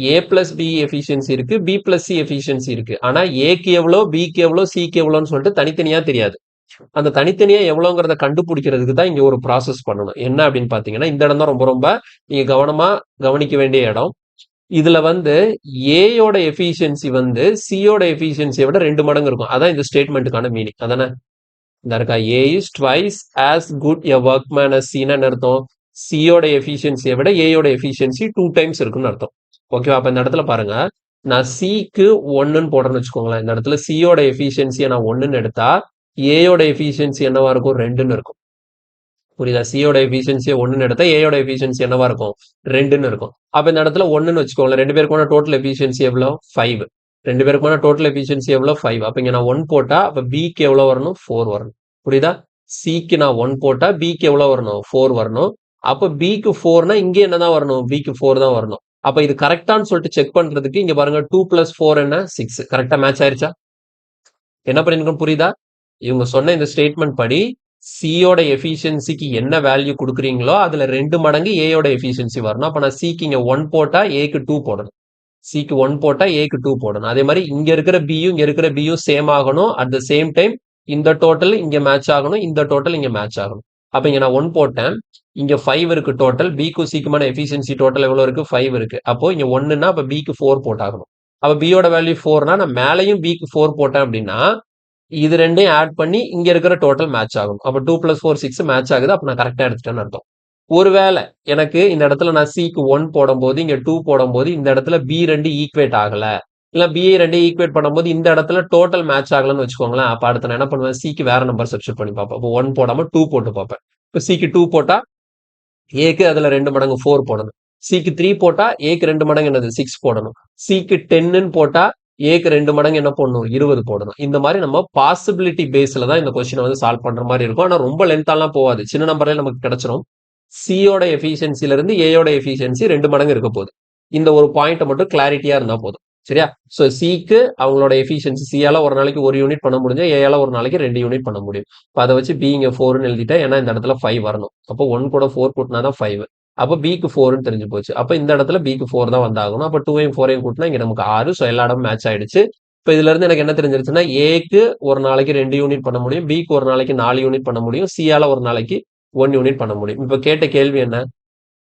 Speaker 1: ஏ பிளஸ் பி எஃபிஷியன்சி இருக்கு, பி பிளஸ் சி எஃபிஷியன்சி இருக்கு. ஆனா ஏக்கு எவ்வளோ, பிக்கு எவ்வளோ, சிக்கு எவ்வளோன்னு சொல்லிட்டு தனித்தனியா தெரியாது. அந்த தனித்தனியா எவ்வளோங்கிறத கண்டுபிடிக்கிறதுக்கு தான் இங்க ஒரு ப்ராசஸ் பண்ணணும். என்ன அப்படின்னு பாத்தீங்கன்னா, இந்த இடம் தான் ரொம்ப ரொம்ப நீங்க கவனமா கவனிக்க வேண்டிய இடம். இதுல வந்து ஏயோட எஃபிஷியன்சி வந்து சியோட எஃபிஷியன்சியை விட 2 மடங்கு இருக்கும். அதான் இந்த ஸ்டேட்மெண்ட்டுக்கான மீனிங். அதானே இந்த இருக்கா, A is twice as good a workman as சீன்னு அர்த்தம். சியோட எஃபிஷியன்சியை விட ஏயோட எஃபிஷியன்சி 2 டைம்ஸ் இருக்குன்னு அர்த்தம். ஓகேவா? அப்ப இந்த இடத்துல பாருங்க, நான் சிக்கு 1ன்னு போடுறேன்னு வச்சுக்கோங்களேன். இந்த இடத்துல சியோட எஃபிஷியன்சியை நான் 1ன்னு எடுத்தா ஏயோட எஃபிஷியன்சி என்னவா இருக்கும்? 2ன்னு இருக்கும். புரியுதா? சியோட எஃபிஷியன்சியை 1ன்னு எடுத்தா ஏயோட எஃபிஷியன்சி என்னவா இருக்கும்? 2ன்னு இருக்கும். அப்ப இந்த இடத்துல 1ன்னு வச்சுக்கோங்களேன். 2 பேருக்கான டோட்டல் எஃபிஷியன்சி எவ்வளோ? 5. 2 பேருக்கான டோட்டல் எஃபிஷியன்சி எவ்வளோ? 5. அப்ப இங்க நான் 1 போட்டா அப்ப பிக்கு எவ்வளோ வரணும்? 4 வரணும். புரியுதா? சிக்கு நான் 1 போட்டா பிக்கு எவ்வளோ வரணும்? 4 வரணும். அப்ப பிக்கு 4னா இங்க என்னதான் வரணும்? பிக்கு 4 தான் வரணும். அப்ப இது கரெக்டான்னு சொல்லிட்டு செக் பண்றதுக்கு இங்க பாருங்க 2 பிளஸ் 4 என்ன? 6. கரெக்டா மேட்ச் ஆயிருச்சா? என்ன பண்ணிருக்கோம் புரியுதா? இவங்க சொன்ன இந்த ஸ்டேட்மெண்ட் படி சியோட எஃபிஷியன்சிக்கு என்ன வேல்யூ கொடுக்குறீங்களோ அதுல 2 மடங்கு ஏயோட எஃபிஷியன்சி வரணும். அப்ப நான் சிக்கு இங்க 1 போட்டா ஏக்கு 2 போடணும். சிக்கு 1 போட்டா ஏக்கு 2 போடணும். அதே மாதிரி இங்க இருக்கிற பியும் இங்க இருக்கிற பியும் சேம் ஆகணும். அட் த சேம் டைம் இந்த டோட்டல் இங்க மேட்ச் ஆகணும், இந்த டோட்டல் இங்க மேட்ச் ஆகணும். அப்ப இங்க நான் 1 போட்டேன், இங்க 5 இருக்கு டோட்டல். பிக்கும் சிக்குமான எஃபிஷியன்சி டோட்டல் எவ்வளவு இருக்கு? 5 இருக்கு. அப்போ இங்க 1ன்னா அப்ப பிக்கு 4 போட்டாகணும். அப்ப பியோட வேல்யூ 4னா நான் மேலையும் பிக்கு 4 போட்டேன் அப்படின்னா இது ரெண்டையும் ஆட் பண்ணி இங்க இருக்கிற டோட்டல் மேட்ச் ஆகும். அப்ப 2 பிளஸ் 4 6 மேட்ச் ஆகுது. அப்ப நான் கரெக்டா எடுத்துட்டேன்னு அர்த்தம். ஒருவேளை எனக்கு இந்த இடத்துல நான் சிக்கு 1 போடும்போது இங்க 2 போடும்போது இந்த இடத்துல பி 2 ஈக்குவேட் ஆகல, இல்ல பி 2 ஈக்குவேட் பண்ணும்போது இந்த இடத்துல டோட்டல் மேட்ச் ஆகலன்னு வச்சுக்கோங்களேன். அப்ப அடுத்து நான் என்ன பண்ணுவேன்? சிக்கு வேற நம்பர் சப்ஸ்டிட் பண்ணி பார்ப்பேன். அப்போ 1 போடாம 2 போட்டு பார்ப்பேன். இப்போ சிக்கு 2 போட்டா ஏக்கு அதுல 2 மடங்கு 4 போடணும். சிக்கு 3 போட்டா ஏக்கு 2 மடங்கு என்னது? 6 போடணும். சிக்கு 10ன்னு போட்டா ஏக்கு 2 மடங்கு என்ன போடணும்? 20 போடணும். இந்த மாதிரி நம்ம பாசிபிலிட்டி பேஸ்ல தான் இந்த கொஸ்டினை வந்து சால்வ் பண்ற மாதிரி இருக்கும். ஆனா ரொம்ப லென்த்தாலாம் போகாது, சின்ன நம்பர்ல நமக்கு கிடைச்சிரும். சியோட எஃபிஷியன்சில இருந்து ஏயோட எஃபிஷியன்சி 2 மடங்கு இருக்க போகுது. இந்த ஒரு பாயிண்ட் மட்டும் கிளாரிட்டியா இருந்தா போதும். சரியா? சோ சிக்கு அவங்களோட எஃபிஷியன்சி சியால ஒரு நாளைக்கு 1 யூனிட் பண்ண முடிஞ்சா ஏயால ஒரு நாளைக்கு 2 யூனிட் பண்ண முடியும். இப்போ அதை வச்சு பி இங்க 4ன்னு எழுதிட்டேன். ஏன்னா இந்த இடத்துல 5 வரணும். அப்போ 1 கூட 4 கூட்டினா தான் 5. அப்போ பிக்கு 4ன்னு தெரிஞ்சு போச்சு. அப்போ இந்த இடத்துல பிக்கு 4 தான் வந்தாகணும். அப்போ 2ஐயும் 4ஐயும் கூட்டினா இங்க நமக்கு 6. ஸோ எல்லா இடமும் மேட்ச் ஆயிடுச்சு. இப்போ இதுல இருந்து எனக்கு என்ன தெரிஞ்சிருச்சுன்னா ஏக்கு ஒரு நாளைக்கு 2 யூனிட் பண்ண முடியும், பிக்கு ஒரு நாளைக்கு 4 யூனிட் பண்ண முடியும், சியால ஒரு நாளைக்கு 1 யூனிட் பண்ண முடியும். இப்போ கேட்ட கேள்வி என்ன?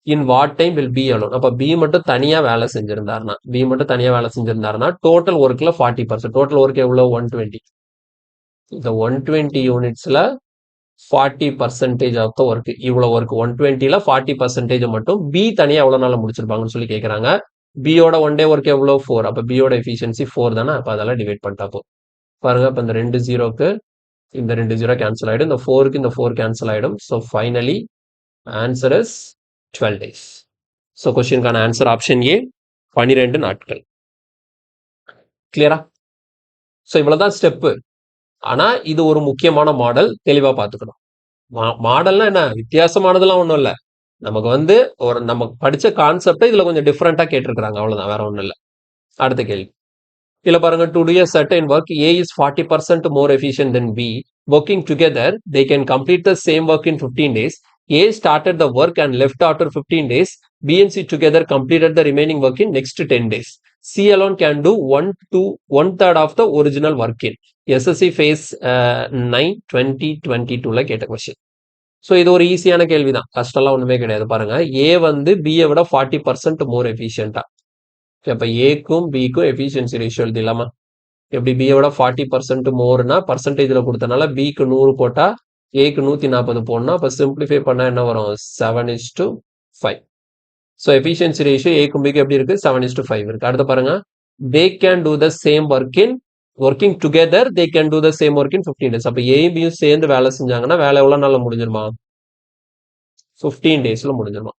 Speaker 1: In what time will be alone? அப்ப பி மட்டும் தனியா வேலை செஞ்சிருந்தாருன்னா டோட்டல் ஒர்க்ல 40%. டோட்டல் ஒர்க் எவ்வளவு? 120. இந்த 120 யூனிட்ஸ்ல 40% ஆஃப் த ஒர்க், இவ்வளவு ஒர்க் 120ல 40% மட்டும் பி தனியா எவ்வளவு நாள் முடிச்சிருப்பாங்கன்னு சொல்லி கேட்கறாங்க. பியோட 1 டே ஒர்க் எவ்வளவு? 4. அப்ப பியோட எஃபிஷியன்சி 4 தானே. அப்ப அதெல்லாம் டிவைட் பண்ணிட்டா போ பாருங்க. அப்ப இந்த 2 ஜீரோக்கு இந்த 2 ஜீரோ கேன்சல் ஆயிடும், இந்த 4க்கு இந்த 4 கேன்சல் ஆயிடும். So finally answer is 12 days. So கொஸ்டினுக்கான ஆன்சர் ஆப்ஷன் ஏ, 12 நாட்கள். கிளியரா? ஸோ இவ்வளவுதான் ஸ்டெப்பு. ஆனா இது ஒரு முக்கியமான மாடல், தெளிவா பார்த்துக்கணும். மாடல்னா என்ன? வித்தியாசமானதெல்லாம் ஒன்றும் இல்லை. நமக்கு வந்து ஒரு நமக்கு படிச்ச கான்செப்டை இதுல கொஞ்சம் டிஃப்ரெண்டா கேட்டிருக்கிறாங்க, அவ்வளவுதான், வேற ஒன்றும் இல்லை. அடுத்த கேள்வி இதுல பாருங்க, to do a certain work A is 40% more efficient than B. Working together they can complete the same work in 15 days. A started the work and left after 15 days. B and C together completed the remaining work in next 10 days. C alone can do 1/3 of the original work in SSC phase 9 2022 கேட்ட question. So இது ஒரு ஈஸியான கேள்விதான், கஷ்டம்லாம் ஒண்ணுமே கிடையாது. பாருங்க, ஏ வந்து பியை விட 40% மோர் எஃபிஷியன்டா. அப்ப ஏக்கும் பிக்கும் எஃபிஷியன்சி ரேஷியோ எழுதிடலாமா? எப்படி? பியோட 40% மோர்னா பர்சன்டேஜ்ல கொடுத்தனால பிக்கு 100 போட்டா ஏக்கு 140 போடணும். அப்ப சிம்பிளிஃபை பண்ணா என்ன வரும்? 7:5. ஸோ எஃபிஷியன்சி ரேஷியோ ஏக்கும் பிக்கு எப்படி இருக்கு? 7:5 இருக்கு. அடுத்து பாருங்க, they can do the same working together they can do the same work in 15 days. அப்ப ஏயும் பியும் சேர்ந்து வேலை செஞ்சாங்கன்னா வேலை எவ்வளவு நாள்ல முடிஞ்சிருமா? 15 daysல முடிஞ்சிருமா?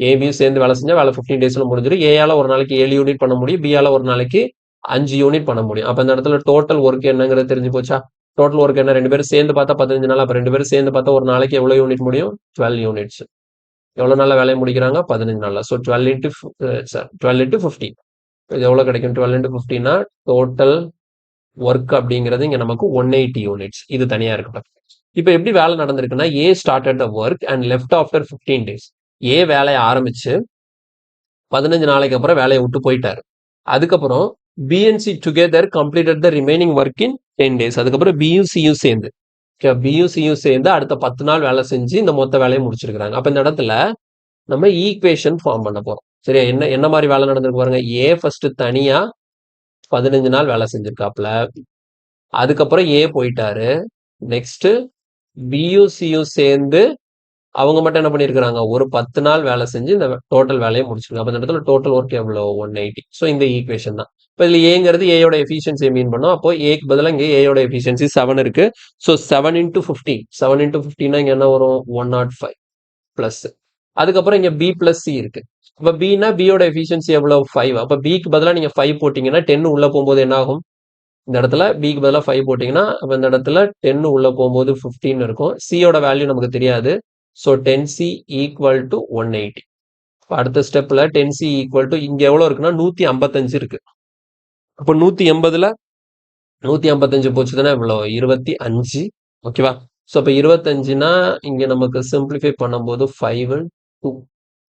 Speaker 1: ஏபியும் சேர்ந்து வேலை செஞ்சா வேலை 15 daysல முடிஞ்சிடும். ஏயால ஒரு நாளைக்கு 7 யூனிட் பண்ண முடியும், பியால ஒரு நாளைக்கு 5 யூனிட் பண்ண முடியும். அப்ப இந்த இடத்துல டோட்டல் ஒர்க் என்னங்கிறது தெரிஞ்சு போச்சா? டோட்டல் ஒர்க் என்ன? 2 பேரும் சேர்ந்து பார்த்தா 15 நாள். அப்ப 2 பேரும் சேர்ந்து பார்த்தா ஒரு நாளைக்கு எவ்வளவு யூனிட் முடியும்? 12 யூனிட்ஸ். எவ்வளவு நாள்ல வேலையை முடிக்கிறாங்க? 15 நாள்ல. So 12 into 15. இது எவ்வளோ கிடைக்கும்? 12 into 15னா டோட்டல் ஒர்க் அப்படிங்கிறது இங்க நமக்கு 180 யூனிட்ஸ். இது தனியா இருக்கட்டும். இப்போ எப்படி வேலை நடந்திருக்குன்னா, A started the work and left after 15 days. A வேலையை ஆரம்பிச்சு 15 நாளைக்கு அப்புறம் வேலையை விட்டு போயிட்டாரு. அதுக்கப்புறம் B and C together completed the remaining work in 10 days. அதுக்கப்புறம் பியும் சியும் சேர்ந்து பியும் சியும் சேர்ந்து அடுத்த 10 நாள் வேலை செஞ்சு இந்த மொத்த வேலையை முடிச்சிருக்காங்க. அப்ப இந்த இடத்துல நம்ம ஈக்குவேஷன் ஃபார்ம் பண்ண போறோம். சரியா? என்ன என்ன மாதிரி வேலை நடந்திருக்கு பாருங்க. ஏ ஃபர்ஸ்ட் தனியா 15 நாள் வேலை செஞ்சிருக்காப்ல. அதுக்கப்புறம் ஏ போயிட்டாரு. நெக்ஸ்ட் பியும் சியும் சேர்ந்து அவங்க மட்டும் என்ன பண்ணியிருக்கிறாங்க? ஒரு 10 நாள் வேலை செஞ்சு இந்த டோட்டல் வேலையை முடிச்சிருக்காங்க. அப்ப இந்த இடத்துல டோட்டல் ஒர்க் எவ்வளோ? 180. ஸோ இந்த ஈக்குவேஷன் தான். இப்போ இதுல ஏங்கிறது ஏயோட எஃபிஷியன்சியை மீன் பண்ணும். அப்போ ஏக்கு பதிலாக இங்கே ஏயோட எஃபிஷியன்சி 7 இருக்கு. So 7 into 15. 7 into 15 இங்க என்ன வரும்? 105 பிளஸ். அதுக்கப்புறம் இங்க பி பிளஸ் சி இருக்கு. அப்ப பின்னா பியோட எஃபிஷியன்சி எவ்வளவு? 5. அப்ப பிக்கு பதிலாக நீங்க 5 போட்டீங்கன்னா 10 உள்ள போகும்போது என்ன ஆகும்? இந்த இடத்துல பிக்கு பதிலாக 5 போட்டீங்கன்னா அப்ப இந்த இடத்துல 10 உள்ள போகும்போது 15 இருக்கும். சியோட வேல்யூ நமக்கு தெரியாது. So 10c equal to 180. அடுத்த ஸ்டெப்ல 10c ஈக்குவல் டு இங்க எவ்வளவு இருக்குன்னா 155 இருக்கு. அப்போ 180ல 155 போச்சுன்னா எவ்வளவு? 25. ஓகேவா? ஸோ அப்போ 25னா இங்க நமக்கு சிம்பிளிஃபை பண்ணும்போது 5 2.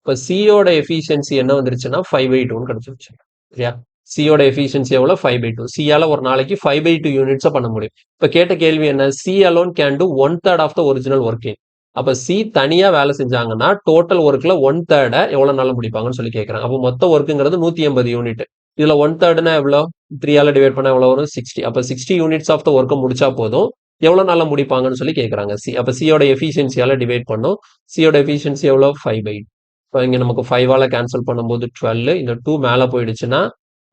Speaker 1: இப்போ சியோட எஃபிஷியன்சி என்ன வந்துருச்சுன்னா 5/2 கிடைச்சிருச்சு. சரியா? சியோட எஃபிஷியன்சி எவ்வளோ? 5/2. சியால ஒரு நாளைக்கு 5/2 யூனிட்ஸை பண்ண முடியும். இப்போ கேட்ட கேள்வி என்ன? C alone can do 1/3 of the original working. அப்ப சி தனியா வேலை செஞ்சாங்கன்னா டோட்டல் ஒர்க்ல 1/3 எவ்வளவு நாள் முடிப்பாங்கன்னு சொல்லி கேட்கறாங்க. அப்போ மொத்த ஒர்க்குங்கிறது 180 யூனிட். இதுல 1/3னா எவ்வளோ? 3ஆல டிவைட் பண்ணா எவ்வளவு வரும்? 60. அப்ப 60 யூனிட்ஸ் ஆஃப் த ஒர்க்கை முடிச்சா போதும். எவ்வளவு நாள்ல முடிப்பாங்கன்னு சொல்லி கேட்கறாங்க சி. அப்ப சியோட எஃபிஷியன்சியால டிவைட் பண்ணும். சியோட எஃபிஷியன்சி எவ்வளோ? 5/2. இப்போ இங்க நமக்கு 5ஆல கேன்சல் பண்ணும்போது 12. இந்த 2 மேல போயிடுச்சுன்னா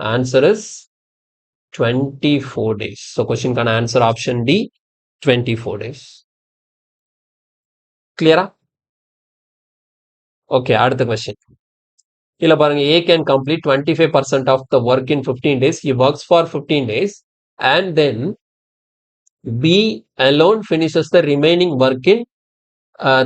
Speaker 1: ஆன்சர் இஸ் 24 days. ஸோ கொஸ்டின்கான ஆன்சர் ஆப்ஷன் டி 24 days. கிளியரா? ஓகே, அடுத்த கொஸ்டின். இல்ல பாருங்க, A can complete 25% of the work in 15 days. He works for 15 days and then B alone finishes the remaining work in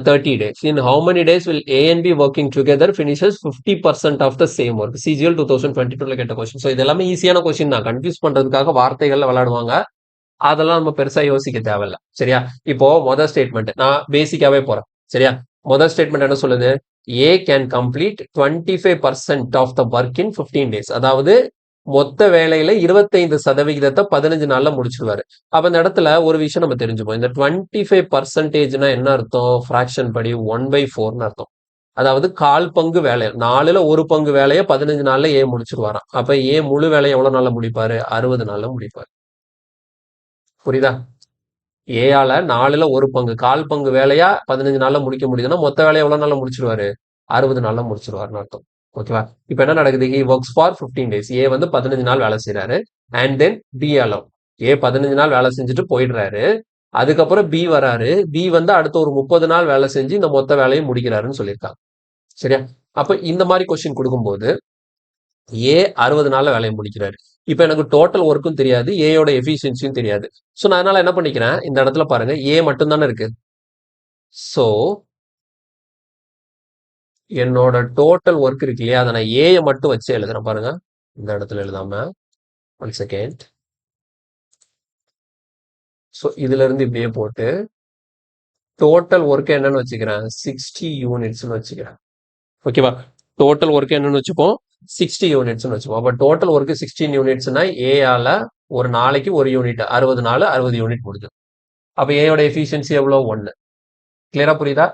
Speaker 1: 30 days. In how many days will A and B working together finishes 50% of the same work? CGL 2022ல கேட்ட question. So இது எல்லாமே ஈஸியான question தான். Confuse பண்றதுக்காக வார்த்தைகள்ல விளையாடுவாங்க. அதெல்லாம் நம்ம பெருசா யோசிக்க தேவையில்ல. சரியா? இப்போ முதல் ஸ்டேட்மெண்ட் நான் பேசிக்காவே போறேன். சரியா? முதல் ஸ்டேட்மெண்ட் என்ன சொல்லுது? A can complete 25% of the work in 15 days. அதாவது மொத்த வேலையில 25% 15 நாள்ல முடிச்சிருவாரு. அப்ப இந்த இடத்துல ஒரு விஷயம் நம்ம தெரிஞ்சுப்போம். இந்த 25%னா என்ன அர்த்தம்? ஃபிராக்ஷன் படி 1/4ன்னு அர்த்தம். அதாவது 1/4 பங்கு வேலை, 4ல 1 பங்கு வேலையை 15 நாள்ல ஏ முடிச்சிருவாராம். அப்ப ஏ முழு வேலையை எவ்வளவு நாள்ல முடிப்பாரு? 60 நாள்ல முடிப்பாரு. புரியுதா? ஏயால 4ல 1 பங்கு, 1/4 பங்கு வேலையா 15 நாள்ல முடிக்க முடியுதுன்னா மொத்த வேலையை எவ்வளவு நாள்ல முடிச்சிருவாரு? 60 நாள்ல முடிச்சிருவாருன்னு அர்த்தம். ஓகேவா? இப்ப என்ன நடக்குது? He works for 15 days. A வந்து 15 நாள் வேலை செய்யறாரு. And then B alone. A 15 நாள் வேலை செஞ்சுட்டு போயிடுறாரு. அதுக்கப்புறம் பி வராரு. பி வந்து அடுத்த ஒரு 30 நாள் வேலை செஞ்சு இந்த மொத்த வேலையை முடிக்கிறாருன்னு சொல்லியிருக்காங்க. சரியா? அப்ப இந்த மாதிரி கொஸ்டின் கொடுக்கும்போது ஏ 60 நாள்ல வேலையை முடிக்கிறாரு. இப்ப எனக்கு டோட்டல் ஒர்க்கும் தெரியாது, ஏயோட எஃபிஷியன்சியும் தெரியாது. ஸோ நான் அதனால என்ன பண்ணிக்கிறேன்? இந்த இடத்துல பாருங்க, ஏ மட்டும் தானே இருக்கு. ஸோ என்னோட டோட்டல் ஒர்க் இருக்கு இல்லையா, அதை நான் ஏயை மட்டும் வச்சு எழுதுறேன். பாருங்க, இந்த இடத்துல எழுதாம 1 செகண்ட். ஸோ இதுல இருந்து இப்படியே போட்டு டோட்டல் ஒர்க் என்னன்னு வச்சுக்கிறேன்? 60 யூனிட்ஸ்னு வச்சுக்கிறேன். ஓகேவா? டோட்டல் ஒர்க் என்னன்னு வச்சுப்போம்? 60 யூனிட்ஸ்னு வச்சுப்போம். அப்ப டோட்டல் ஒர்க் 16 யூனிட்ஸ்னா ஏயால ஒரு நாளைக்கு ஒரு யூனிட், 60 நாள் 60 யூனிட் முடிஞ்சு. அப்ப ஏயோட எஃபிஷியன்சி எவ்வளவு? 1. கிளியரா புரியுதா?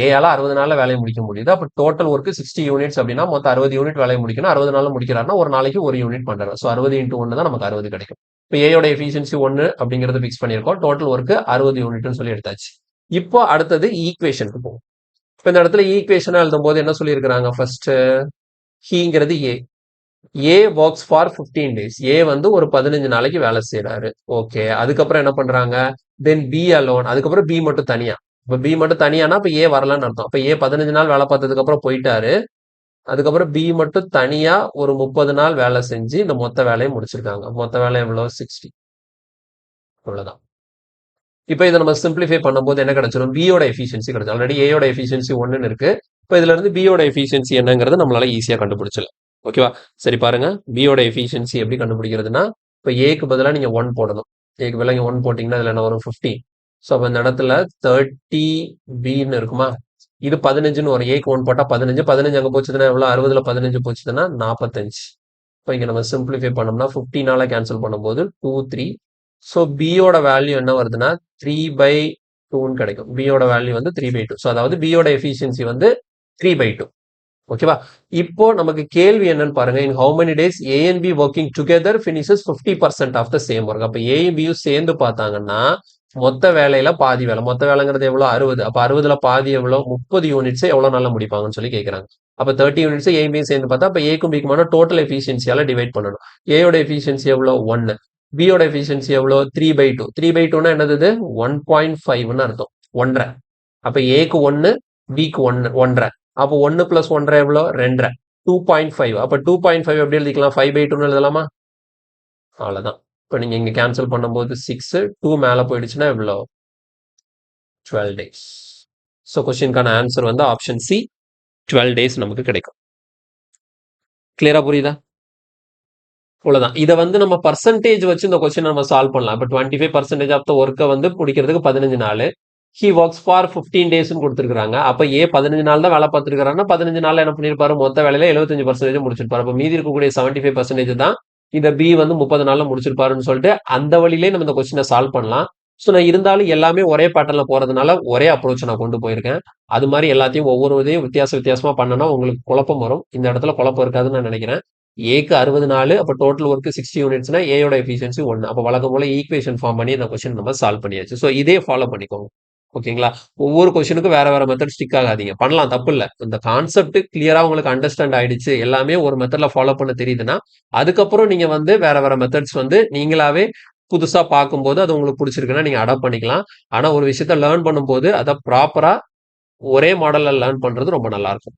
Speaker 1: ஏயால 60 நாள்ல வேலையை முடிக்க முடியுது. அப்ப டோட்டல் ஒர்க் 60 யூனிட்ஸ் அப்படின்னா மொத்தம் 60 யூனிட் வேலையை முடிக்கணும். 60 நாள்ல முடிக்கிறாருன்னா ஒரு நாளைக்கு ஒரு யூனிட் பண்றாரு. ஸோ 60 into 1 தான் நமக்கு 60 கிடைக்கும். இப்போ ஏயோட எஃபிஷியன்சி 1 அப்படிங்கறது பிக்ஸ் பண்ணியிருக்கோம். டோட்டல் ஒர்க் 60 யூனிட்னு சொல்லி எடுத்தாச்சு. இப்போ அடுத்தது ஈக்குவேஷனுக்கு போகும். இப்போ இந்த இடத்துல ஈக்குவேஷனா எழுதும் போது என்ன சொல்லியிருக்கிறாங்க? ஃபர்ஸ்ட் ஹீங்கிறது A. A works for 15 days. A வந்து ஒரு 15 நாளைக்கு வேலை செய்யறாரு. ஓகே, அதுக்கப்புறம் என்ன பண்றாங்க? தென் பி அலோன். அதுக்கப்புறம் பி மட்டும் தனியா. இப்ப பி மட்டும் தனியானா இப்ப ஏ வரலன்னு அர்த்தம். அப்ப ஏ 15 நாள் வேலை பார்த்ததுக்கு அப்புறம் போயிட்டாரு. அதுக்கப்புறம் பி மட்டும் தனியா ஒரு 30 நாள் வேலை செஞ்சு இந்த மொத்த வேலையை முடிச்சிருக்காங்க. மொத்த வேலை எவ்வளவு? 60. அவ்வளவுதான். இப்ப இதை நம்ம சிம்பிளிஃபை பண்ணும்போது என்ன கிடைச்சிடும்? பியோட எஃபிஷியன்சி கிடைச்சிடும். ஆல்ரெடி ஏயோட எஃபிஷியன்சி 1ன்னு இருக்கு. இப்ப இதுல இருந்து பியோட எஃபிஷியன்சி என்னங்கிறது நம்மளால ஈஸியா கண்டுபிடிச்சலாம். ஓகேவா? சரி பாருங்க, பியோட எஃபிஷியன்சி எப்படி கண்டுபிடிக்கிறதுன்னா, இப்போ ஏக்கு பதிலா நீங்க 1 போடணும். ஏக்கு பதிலா நீங்க 1 போட்டீங்கன்னா அதுல என்ன வரும் 15. ஸோ அப்ப இந்த இடத்துல 30 பின்னு இருக்குமா? இது 15ன்னு வரும். ஏக்கு 1 போட்டா 15. 15 அங்க போச்சுதுன்னா எவ்வளோ? 60ல 15 போச்சுதுன்னா 45. இப்போ இங்க நம்ம சிம்பிளிஃபை பண்ணோம்னா 15ஆல கேன்சல் பண்ணும்போது 2, 3. ஸோ பியோட வேல்யூ என்ன வருதுன்னா 3/2ன்னு கிடைக்கும். பியோட வேல்யூ வந்து 3/2. ஸோ அதாவது பியோட எஃபிஷியன்சி வந்து 3/2. ஓகேவா? இப்போ நமக்கு கேள்வி என்னன்னு பாருங்க. In how many days A and B working together finishes 50% of the same work. அப்ப ஏயும் பியும் சேர்ந்து பார்த்தாங்கன்னா மொத்த வேலையில பாதி வேலை. மொத்த வேலைங்கிறது எவ்வளவு? 60. அப்ப 60ல பாதி எவ்வளவு? 30 யூனிட்ஸ் எவ்வளவு நாள்ல முடிப்பாங்கன்னு சொல்லி கேட்கறாங்க. அப்ப 30 யூனிட்ஸ் ஏயும் பியும் சேர்ந்து பார்த்தா அப்ப ஏக்கும் பிக்குமான டோட்டல் எஃபிஷியன்சியால டிவைட் பண்ணணும். ஏயோட எஃபிஷியன்சி எவ்வளவு? 1. பியோட எஃபிஷியன்சி எவ்வளவு? 3/2. 3/2னா என்னது? 1.5ன்னு அர்த்தம். 1.5. அப்ப ஏக்கு 1, பிக்கு 1, 1.5. அப்போ 1 பிளஸ் 1.5 எவ்வளோ? 2.5. 2.5. அப்ப 2.5 எப்படி எழுதிக்கலாம்? 5/2ன்னு எழுதலாமா? அவ்வளவுதான். இப்போ நீங்க இங்க கேன்சல் பண்ணும்போது 6, 2 மேல போயிடுச்சுன்னா எவ்வளோ? 12 டேஸ். ஸோ கொஸ்டினுக்கான ஆன்சர் வந்து ஆப்ஷன் சி 12 டேஸ் நமக்கு கிடைக்கும். கிளியரா புரியுதா? அவ்வளவுதான். இதை வந்து நம்ம பர்சன்டேஜ் வச்சு இந்த கொஸ்டின் நம்ம சால்வ் பண்ணலாம். இப்போ 25% ஆஃப் த ஒர்க்கை வந்து முடிக்கிறதுக்கு 15 நாள். ஹி ஒர்க்ஸ் ஃபார் 15 டேஸ்னு கொடுத்துருக்காங்க. அப்ப ஏ 15 நாள் தான் வேலை பார்த்துருக்காருன்னா 15 நாள்ல என்ன பண்ணிருப்பாரு? மொத்த வேலையில 75% முடிச்சிருப்பாரு. அப்ப மீதி இருக்கக்கூடிய 75% தான் இந்த பி வந்து 30 நாள்ல முடிச்சிருப்பாருன்னு சொல்லிட்டு அந்த வழியிலே நம்ம இந்த கொஸ்டினை சால்வ் பண்ணலாம். ஸோ நான் இருந்தாலும் எல்லாமே ஒரே பேட்டர்ல போறதுனால ஒரே அப்ரோச் நான் கொண்டு போயிருக்கேன். அது மாதிரி எல்லாத்தையும் ஒவ்வொரு இதையும் வித்தியாசமா பண்ணனா உங்களுக்கு குழப்பம் வரும். இந்த இடத்துல குழப்பம் இருக்காதுன்னு நான் நினைக்கிறேன். ஏக்கு 60 நாள், அப்ப டோட்டல் ஒர்க் 60 யூனிட்ஸ்னா ஏயோட எஃபிஷியன்சி 1. அப்ப வழக்கம் போல ஈக்குவேஷன் ஃபார்ம் பண்ணி இந்த கொஸ்டின் நம்ம சால்வ் பண்ணியாச்சு. ஸோ இதே ஃபாலோ பண்ணிக்கோங்க. ஓகேங்களா? ஒவ்வொரு கொஸ்டினுக்கும் வேற வேற மெத்தட் ஸ்டிக் ஆகாதீங்க. பண்ணலாம், தப்பு இல்ல. இந்த கான்செப்ட் கிளியரா உங்களுக்கு அண்டர்ஸ்டாண்ட் ஆயிடுச்சு. எல்லாமே ஒரு மெத்தட்ல ஃபாலோ பண்ண தெரியுதுன்னா, அதுக்கப்புறம் நீங்க வந்து வேற வேற மெத்தட்ஸ் வந்து நீங்களாவே புதுசா பார்க்கும்போது அது உங்களுக்கு பிடிச்சிருக்குன்னா நீங்க அடாப்ட் பண்ணிக்கலாம். ஆனா ஒரு விஷயத்த லேர்ன் பண்ணும்போது அதை ப்ராப்பரா ஒரே மாடல்ல லேர்ன் பண்றது ரொம்ப நல்லா இருக்கும்.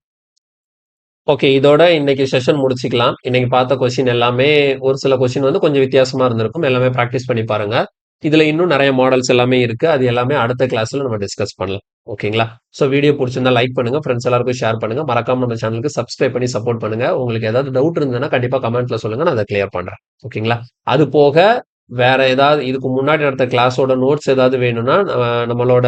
Speaker 1: ஓகே, இதோட இன்னைக்கு செஷன் முடிச்சுக்கலாம். இன்னைக்கு பார்த்த கொஸ்டின் எல்லாமே ஒரு சில கொஸ்டின் வந்து கொஞ்சம் வித்தியாசமா இருந்திருக்கும். எல்லாமே பிராக்டிஸ் பண்ணி பாருங்க. இதுல இன்னும் நிறைய மாடல்ஸ் எல்லாமே இருக்கு. அது எல்லாமே அடுத்த கிளாஸ்ல நம்ம டிஸ்கஸ் பண்ணலாம். ஓகேங்களா? ஸோ வீடியோ பிடிச்சிருந்தா லைக் பண்ணுங்க, ஃப்ரெண்ட்ஸ் எல்லாருக்கும் ஷேர் பண்ணுங்க. மறக்காம நம்ம சேனலுக்கு சப்ஸ்கிரைப் பண்ணி சப்போர்ட் பண்ணுங்க. உங்களுக்கு ஏதாவது டவுட் இருந்ததுன்னா கண்டிப்பா கமெண்ட்ல சொல்லுங்க. நான் அதை கிளியர் பண்றேன். ஓகேங்களா? அது போக வேற ஏதாவது இதுக்கு முன்னாடி நடத்த கிளாஸோட நோட்ஸ் ஏதாவது வேணும்னா நம்மளோட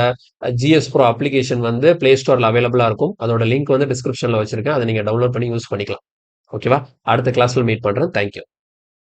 Speaker 1: ஜிஎஸ் ப்ரோ அப்ளிகேஷன் வந்து பிளே ஸ்டோர்ல அவைலபிளா இருக்கும். அதோட லிங்க் வந்து டிஸ்கிரிப்ஷன்ல வச்சிருக்கேன். அதை நீங்க டவுன்லோட் பண்ணி யூஸ் பண்ணிக்கலாம். ஓகேவா? அடுத்த கிளாஸ்ல மீட் பண்றேன். தேங்க்யூ.